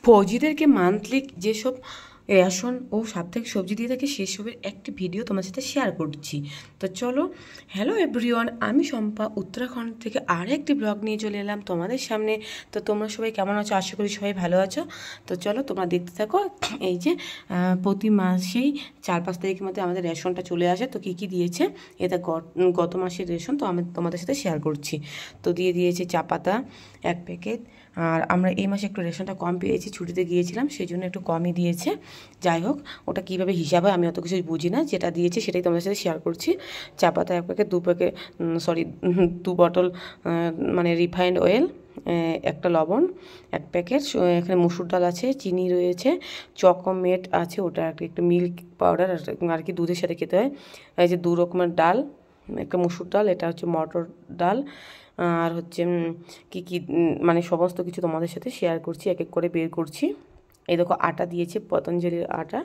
ফৌজিদেরকে monthly যেসব ration ও সাপ্তাহিক সবজি দিয়ে থাকে সেসবের একটি ভিডিও তোমার সাথে শেয়ার করছি। তো চলো, হ্যালো এভরিওয়ান, আমি শম্পা উত্তরাখণ্ড থেকে আর একটি ব্লগ নিয়ে চলে এলাম তোমাদের সামনে। তো তোমরা সবাই কেমন আছো? আশা করি সবাই ভালো আছো। তো চলো তোমরা দেখতে থাকো। এই যে প্রতি মাসেই 4-5 তারিখের মধ্যে আমাদের রেশনটা চলে আসে। তো কী কী দিয়েছে, এটা গত মাসের রেশন, তো আমি তোমাদের সাথে শেয়ার করছি। তো দিয়েছে চা পাতা 1 প্যাকেট। আর আমরা এই মাসে একটু রেশনটা কম পেয়েছি, ছুটিতে গিয়েছিলাম, সেই জন্য একটু কমই দিয়েছে। যাই হোক, ওটা কীভাবে হিসাব হয় আমি অত কিছু বুঝি না, যেটা দিয়েছে সেটাই তোমাদের সাথে শেয়ার করছি। চা পাতা 1 প্যাকেট, 2 বটল মানে রিফাইন্ড অয়েল, একটা লবণ 1 প্যাকেট, এখানে মসুর ডাল আছে, চিনি রয়েছে, চকোমেট আছে, ওটা একটু মিল্ক পাউডার আর কি দুধের সাথে খেতে হয়। এই যে 2 রকমের ডাল, একটা মসুর ডাল, এটা হচ্ছে মটর ডাল, আর হচ্ছে কী মানে সমস্ত কিছু তোমাদের সাথে শেয়ার করছি, এক এক করে বের করছি। এই দেখো আটা দিয়েছে, পতঞ্জলির আটা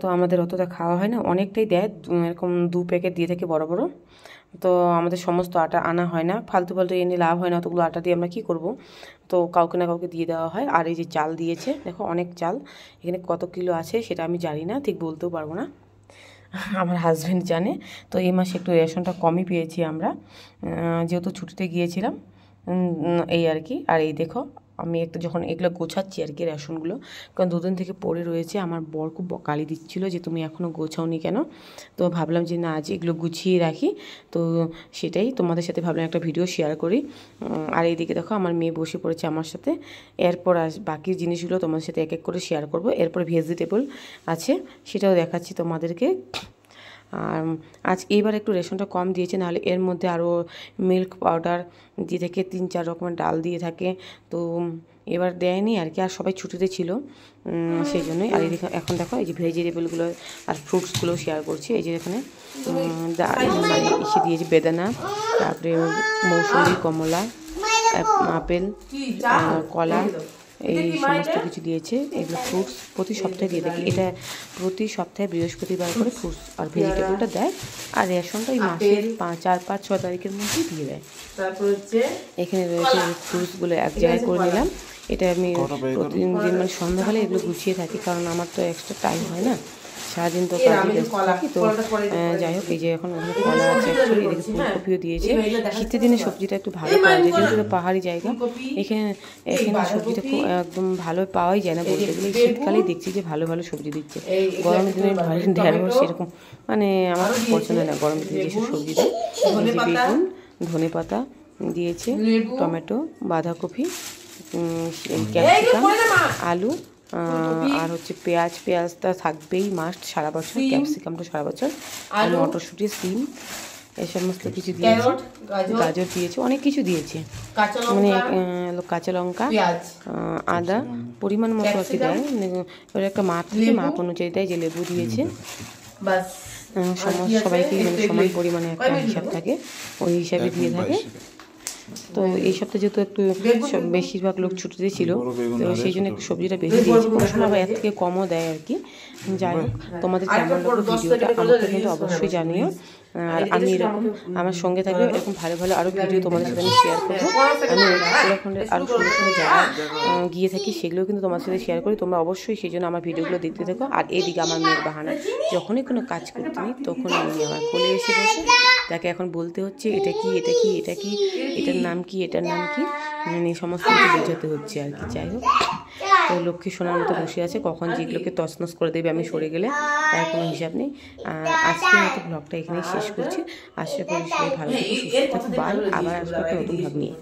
তো আমাদের অতটা খাওয়া হয় না, অনেকটাই দেয়, এরকম 2 প্যাকেট দিয়ে থাকে বড় বড়। তো আমাদের সমস্ত আটা আনা হয় না, ফালতু এনে লাভ হয় না, অতগুলো আটা দিয়ে আমরা কী করব, তো কাউকে না কাউকে দিয়ে দেওয়া হয়। আর এই যে চাল দিয়েছে, দেখো অনেক চাল, এখানে কত কিলো আছে সেটা আমি জানি না, ঠিক বলতেও পারবো না, আমার হাজব্যান্ড জানে। তো এই মাসে একটু রেশনটা কমই পেয়েছি আমরা, যেহেতু ছুটিতে গিয়েছিলাম, এই আর কি। আর এই দেখো আমি যখন এগুলো গোছাচ্ছি আর কি রেশনগুলো, কারণ 2 দিন থেকে পড়ে রয়েছে, আমার বর খুব গালি দিচ্ছিলো যে তুমি এখনও গোছাওনি কেন। তো ভাবলাম যে না, আজ এগুলো গুছিয়ে রাখি, তো সেটাই তোমাদের সাথে ভাবলাম একটা ভিডিও শেয়ার করি। আর এইদিকে দেখো আমার মেয়ে বসে পড়েছে আমার সাথে। এরপর বাকি জিনিসগুলো তোমাদের সাথে এক এক করে শেয়ার করব। এরপর ভেজিটেবল আছে, সেটাও দেখাচ্ছি তোমাদেরকে। আর এইবার একটু রেশনটা কম দিয়েছে, নাহলে এর মধ্যে আরও মিল্ক পাউডার দিয়ে থাকে, 3-4 রকমের ডাল দিয়ে থাকে, তো এবার দেয়নি আর কি, আর সবাই ছুটিতে ছিল সেই জন্যই। আর এখন দেখো এই যে ভেজিটেবলগুলো আর ফ্রুটসগুলো শেয়ার করছি। এই যে এখানে মানে এসে দিয়েছে বেদানা, তারপরে মৌসুমি, কমলা, আপেল, কলা, এই সমস্ত কিছু দিয়েছে। এগুলো ফ্রুটস প্রতি সপ্তাহে দিয়ে থাকে, এটা প্রতি সপ্তাহে বৃহস্পতিবার করে ফ্রুটস আর ভেজিটেবলটা দেয়। আর রেশনটা ওই মাসের 4-5-6 তারিখের মধ্যেই দিয়ে দেয়। তারপর হচ্ছে এখানে রয়েছে ফ্রুটসগুলো এক জায়গায় করে নিলাম। এটা আমি প্রতিদিন মানে সন্ধ্যাবেলা এগুলো গুছিয়ে থাকি, কারণ আমার তো এক্সট্রা টাইম হয় না, সারাদিন তো কাজে ব্যস্ত থাকি। তো যাই হোক, এই যে এখন ওখানে কলা আছে, অ্যাকচুয়ালি এদিকে ফুলকপিও দিয়েছে। শীতের দিনে সবজিটা একটু ভালো পাওয়া যায়, যেহেতু পাহাড়ি জায়গা, এখানে সবজিটা খুব একদম ভালো পাওয়াই যায় না বলতে গেলে। শীতকালেই দেখছি যে ভালো ভালো সবজি দিচ্ছে, গরমের দিনে ঢেঁড়স সেরকম মানে আমার পছন্দ না, গরমের দিনে যেসব সবজি দেয়। বেগুন, ধনে পাতা দিয়েছে, টমেটো, বাঁধাকপি, ক্যাপসিকাম, আলু, আর হচ্ছে পেঁয়াজটা থাকবেই মাস্ট সারা বছর, ক্যাপসিকামটা সারা বছর, আর মটরশুঁটি, সিম, এই সমস্ত কিছু দিয়েছে, গাজর দিয়েছে, অনেক কিছু দিয়েছে, মানে কাঁচা লঙ্কা, আদা পরিমাণ মতো আর কি দেয়, ওর একটা মাপ থেকে মাপ অনুযায়ী দেয়, যে লেবু দিয়েছে, সবাইকে সমান পরিমাণে একটা হিসাব থাকে, ওই হিসাবে দিয়ে থাকে। তো এই সপ্তাহে যেহেতু একটু বেশিরভাগ লোক ছুটিতে ছিল, তো সেই জন্য একটু সবজিটা বেশি দিয়েছি, কোনো সময় আবার এর থেকে কমও দেয় আর কি। যাই হোক, তোমাদের কেমন লাগলো ভিডিওটা আমাকে কিন্তু অবশ্যই জানিও। আর আমি এরকম আমার সঙ্গে থাকবে, এরকম ভালো ভালো আরও ভিডিও তোমাদের সাথে আমি শেয়ার করবো। আমি উত্তরাখণ্ডের আরও সুন্দর সুন্দর জায়গা গিয়ে থাকি, সেগুলো কিন্তু তোমার সাথে শেয়ার করি, তোমরা অবশ্যই সেই জন্য আমার ভিডিওগুলো দেখতে থাকো। আর এদিকে আমার মেয়ের বাহানা, যখনই কোনো কাজ করতে নিই তখন আমি আমার কোলে এসে বসে তাকে এখন বলতে হচ্ছে এটা কি, এটা কি, এটা কি, এটার নাম কি, এটার নাম কি, মানে সমস্ত কিছু বোঝাতে হচ্ছে আর কি। যাই হোক, তো লক্ষ্মী সোনার মতো বসে আছে, কখন যেগুলোকে তছনছ করে দেবে আমি সরে গেলে তার কোনো হিসাব নেই। আজকের মতো ব্লগটা এখানেই শেষ করছি। আশা করি সবাই ভালো থাকো, সুস্থ থাকো, বাই, আবার আসবো একটা নতুন ভাব নিয়ে।